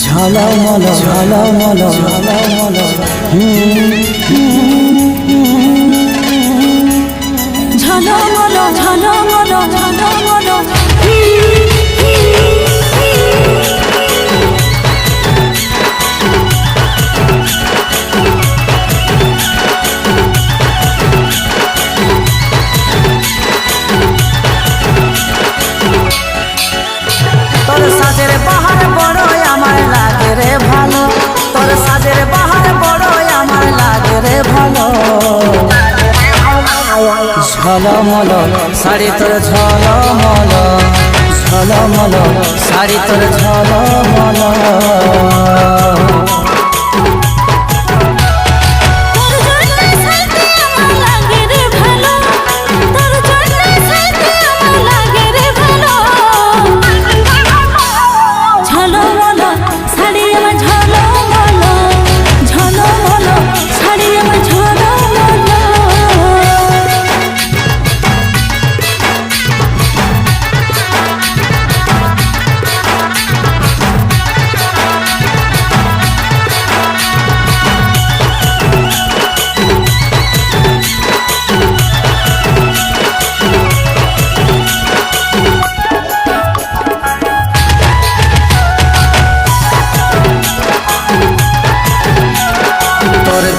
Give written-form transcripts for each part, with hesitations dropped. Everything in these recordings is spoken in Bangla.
ঝলমল ঝলমল ঝলমল ঝলমল ঝলমল ঝলমল তোর সাজের বাহার বড়ই আমার লাগে রে ভালো, তোর সাজের বাহার বড়ই আমার লাগে রে ভালো। ঝলমল শাড়ি তোর ঝলমল ঝলমল শাড়ি তোর ঝলমল।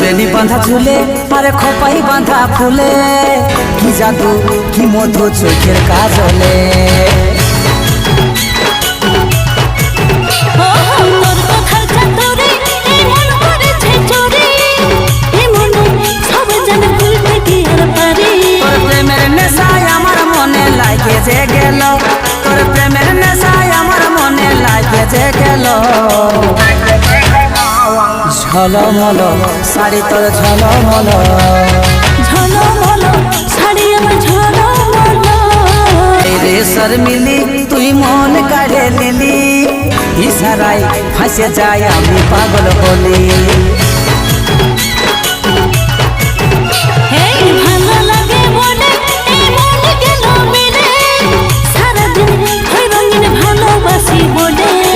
বেনি বাঁধা ঝুলে আরে খোপাই বাঁধা ফুলে, কি জাদু কি মধু চোখের কাজলে। তোর প্রেমের নেশায় আমার মনে লাগে যে গেল, তোর প্রেমের নেশায় আমার মনে লাগে যে গেল। ঝলমল শাড়ি তোর ঝলমল ঝলমল শাড়ি আমার ঝলমল। রে শর্মিলি তুই মন কাড়ে নিলি, ইশারায় ফাঁসে যায় আমি পাগল হলি।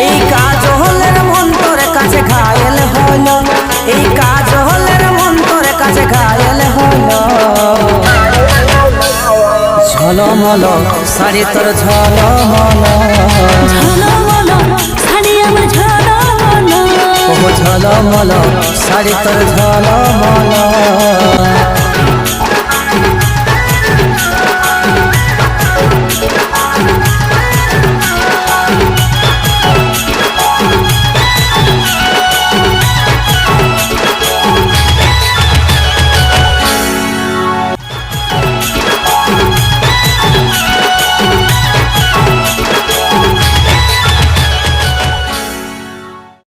এই কাজ হলের মন তোর কাছে ঘায়েল হলো, এই কাজ হলের মন তোর কাছে ঘায়েল হলো। ঝলমল শাড়ি তোর ঝলমল ঝলমল শাড়ি আমার ঝলমল। ও ঝলমল শাড়ি তোর ঝলমল।